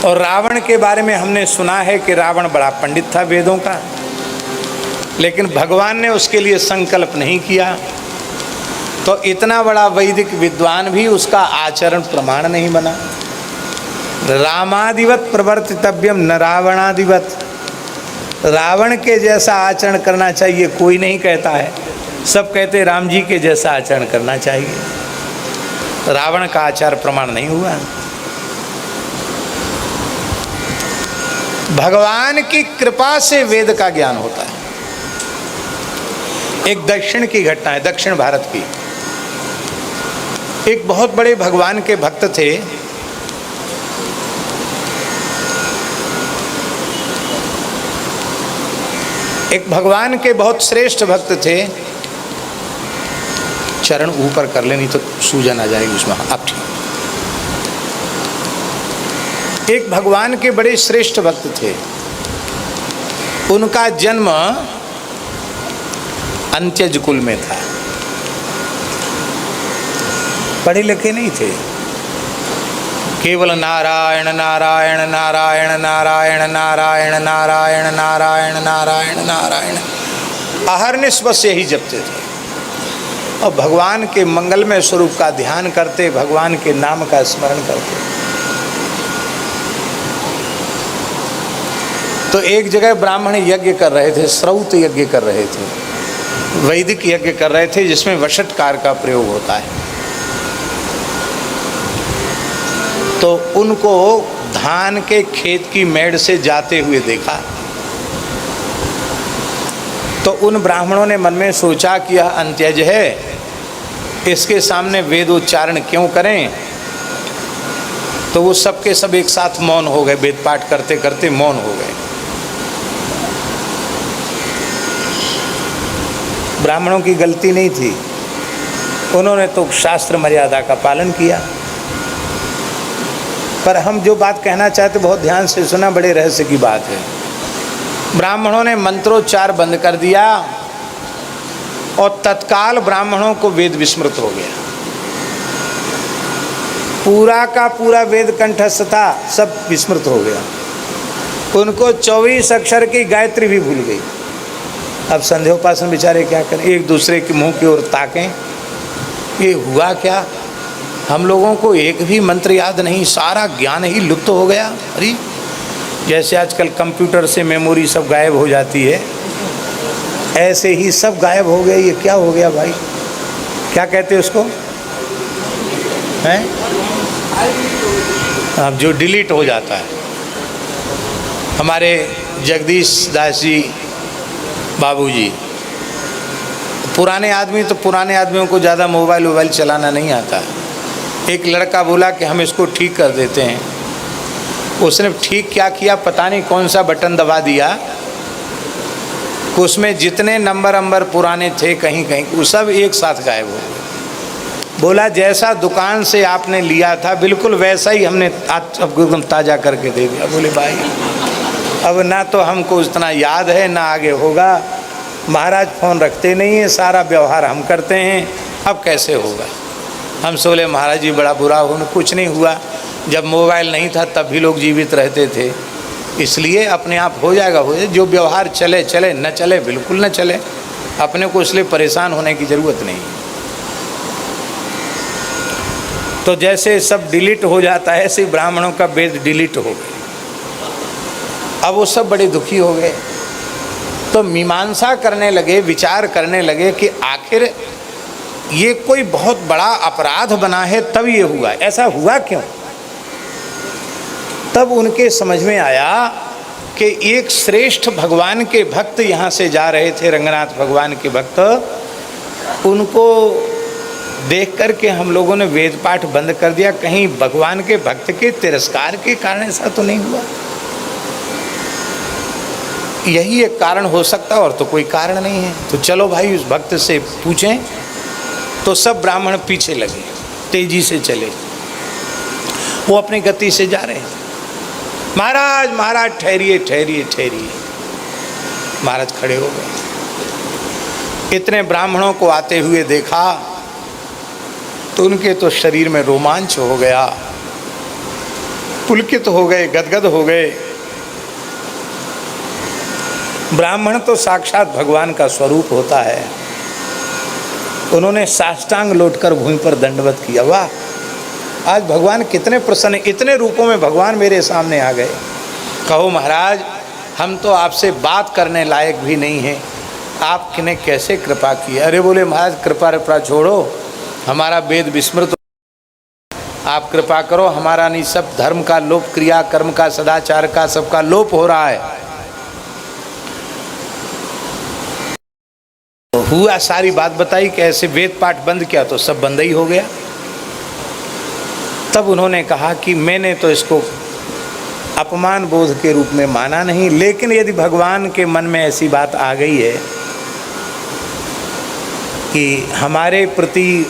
और रावण के बारे में हमने सुना है कि रावण बड़ा पंडित था वेदों का, लेकिन भगवान ने उसके लिए संकल्प नहीं किया, तो इतना बड़ा वैदिक विद्वान भी उसका आचरण प्रमाण नहीं बना। रामादिवत प्रवर्तितव्यम न रावणादिवत। रावण के जैसा आचरण करना चाहिए कोई नहीं कहता है, सब कहते राम जी के जैसा आचरण करना चाहिए। रावण का आचार प्रमाण नहीं हुआ। भगवान की कृपा से वेद का ज्ञान होता है। एक दक्षिण की घटना है, दक्षिण भारत की। एक बहुत बड़े भगवान के भक्त थे, एक भगवान के बहुत श्रेष्ठ भक्त थे। चरण ऊपर कर ले नहीं तो सूजन आ जाएगी उसमें। अब ठीक। एक भगवान के बड़े श्रेष्ठ भक्त थे। उनका जन्म अंत्यज कुल में था। पढ़े लिखे नहीं थे, केवल नारायण नारायण नारायण नारायण नारायण नारायण नारायण नारायण नारायण अहरनिश बस यही जपते थे और भगवान के मंगलमय स्वरूप का ध्यान करते, भगवान के नाम का स्मरण करते। तो एक जगह ब्राह्मण यज्ञ कर रहे थे, श्रौत यज्ञ कर रहे थे, वैदिक यज्ञ कर रहे थे जिसमें वषटकार का प्रयोग होता है। तो उनको धान के खेत की मेड़ से जाते हुए देखा। तो उन ब्राह्मणों ने मन में सोचा कि यह अंत्यज है, इसके सामने वेदोच्चारण क्यों करें। तो वो सबके सब एक साथ मौन हो गए, वेद पाठ करते करते मौन हो गए। ब्राह्मणों की गलती नहीं थी, उन्होंने तो शास्त्र मर्यादा का पालन किया। पर हम जो बात कहना चाहते बहुत ध्यान से सुना, बड़े रहस्य की बात है। ब्राह्मणों ने मंत्रोच्चार बंद कर दिया और तत्काल ब्राह्मणों को वेद विस्मृत हो गया। पूरा का पूरा वेद कंठस्थ था, सब विस्मृत हो गया। उनको 24 अक्षर की गायत्री भी भूल गई। अब संध्योपासन बेचारे क्या करें, एक दूसरे के मुंह की ओर ताकें, ये हुआ क्या, हम लोगों को एक भी मंत्र याद नहीं, सारा ज्ञान ही लुप्त हो गया। अरे जैसे आजकल कंप्यूटर से मेमोरी सब गायब हो जाती है, ऐसे ही सब गायब हो गया। ये क्या हो गया भाई, क्या कहते हैं उसको, हैं? अब जो डिलीट हो जाता है। हमारे जगदीश दास जी बाबूजी पुराने आदमी, तो पुराने आदमियों को ज़्यादा मोबाइल चलाना नहीं आता। एक लड़का बोला कि हम इसको ठीक कर देते हैं। उसने ठीक क्या किया पता नहीं, कौन सा बटन दबा दिया, उसमें जितने नंबर पुराने थे कहीं कहीं वो सब एक साथ गायब हो गए। बोला जैसा दुकान से आपने लिया था बिल्कुल वैसा ही हमने एकदम ताज़ा करके दे दिया। बोले भाई अब ना तो हमको उतना याद है ना आगे होगा। महाराज फ़ोन रखते नहीं है, सारा व्यवहार हम करते हैं, अब कैसे होगा। हम सोले महाराज जी बड़ा बुरा हो, कुछ नहीं हुआ। जब मोबाइल नहीं था तब भी लोग जीवित रहते थे, इसलिए अपने आप हो जाएगा। जो व्यवहार चले चले, न चले बिल्कुल न चले, अपने को इसलिए परेशान होने की ज़रूरत नहीं। तो जैसे सब डिलीट हो जाता है, ऐसे ब्राह्मणों का वेद डिलीट हो गया। अब वो सब बड़े दुखी हो गए। तो मीमांसा करने लगे, विचार करने लगे कि आखिर ये कोई बहुत बड़ा अपराध बना है तब ये हुआ, ऐसा हुआ क्यों। तब उनके समझ में आया कि एक श्रेष्ठ भगवान के भक्त यहाँ से जा रहे थे, रंगनाथ भगवान के भक्त। उनको देख कर के हम लोगों ने वेद पाठ बंद कर दिया। कहीं भगवान के भक्त के तिरस्कार के कारण ऐसा तो नहीं हुआ। यही एक कारण हो सकता, और तो कोई कारण नहीं है। तो चलो भाई उस भक्त से पूछें। तो सब ब्राह्मण पीछे लगे, तेजी से चले। वो अपनी गति से जा रहे हैं। महाराज महाराज ठहरिए ठहरिए ठहरिए। महाराज खड़े हो गए। इतने ब्राह्मणों को आते हुए देखा तो उनके तो शरीर में रोमांच हो गया। पुलकित हो गए, गदगद हो गए। ब्राह्मण तो साक्षात भगवान का स्वरूप होता है। उन्होंने साष्टांग लौटकर भूमि पर दंडवत किया। वाह, आज भगवान कितने प्रसन्न, इतने रूपों में भगवान मेरे सामने आ गए। कहो महाराज, हम तो आपसे बात करने लायक भी नहीं हैं, आपने कैसे कृपा की? अरे बोले महाराज, कृपा छोड़ो, हमारा वेद विस्मृत, आप कृपा करो, हमारा नहीं, सब धर्म का लोप, क्रिया कर्म का, सदाचार का, सबका लोप हो रहा है। तो हुआ, सारी बात बताई कि ऐसे वेद पाठ बंद किया तो सब बंद ही हो गया। तब उन्होंने कहा कि मैंने तो इसको अपमान बोध के रूप में माना नहीं, लेकिन यदि भगवान के मन में ऐसी बात आ गई है कि हमारे प्रति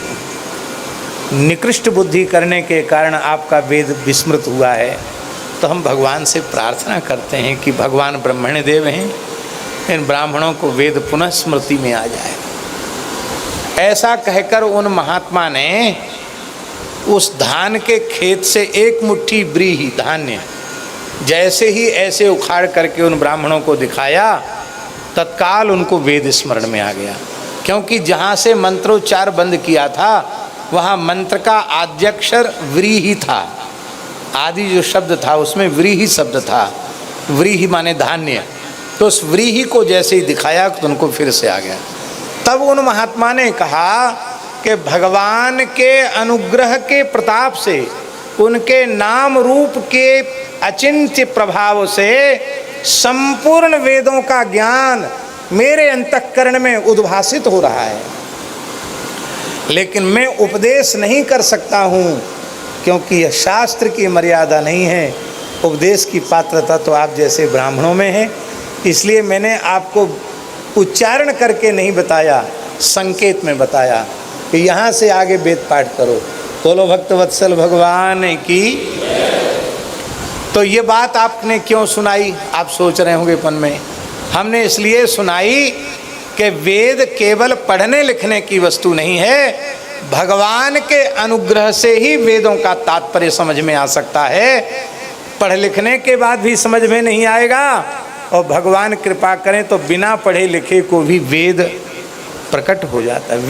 निकृष्ट बुद्धि करने के कारण आपका वेद विस्मृत हुआ है, तो हम भगवान से प्रार्थना करते हैं कि भगवान ब्रह्मण्य देव हैं, इन ब्राह्मणों को वेद पुनः स्मृति में आ जाए। ऐसा कहकर उन महात्मा ने उस धान के खेत से एक मुट्ठी व्रीहि धान्य जैसे ही ऐसे उखाड़ करके उन ब्राह्मणों को दिखाया, तत्काल उनको वेद स्मरण में आ गया। क्योंकि जहाँ से मंत्रोच्चार बंद किया था वहाँ मंत्र का आद्यक्षर व्रीहि था, आदि जो शब्द था उसमें व्रीहि शब्द था, व्रीहि माने धान्य। तो उस व्रीहि को जैसे ही दिखाया तो उनको फिर से आ गया। तब उन महात्मा ने कहा कि भगवान के अनुग्रह के प्रताप से, उनके नाम रूप के अचिंत्य प्रभाव से संपूर्ण वेदों का ज्ञान मेरे अंतःकरण में उद्भासित हो रहा है, लेकिन मैं उपदेश नहीं कर सकता हूँ, क्योंकि यह शास्त्र की मर्यादा नहीं है। उपदेश की पात्रता तो आप जैसे ब्राह्मणों में है, इसलिए मैंने आपको उच्चारण करके नहीं बताया, संकेत में बताया कि यहाँ से आगे वेद पाठ करो। बोलो भक्तवत्सल भगवान की। तो ये बात आपने क्यों सुनाई, आप सोच रहे होंगे मन में। हमने इसलिए सुनाई कि वेद केवल पढ़ने लिखने की वस्तु नहीं है, भगवान के अनुग्रह से ही वेदों का तात्पर्य समझ में आ सकता है। पढ़ लिखने के बाद भी समझ में नहीं आएगा, और भगवान कृपा करें तो बिना पढ़े लिखे को भी वेद प्रकट हो जाता है।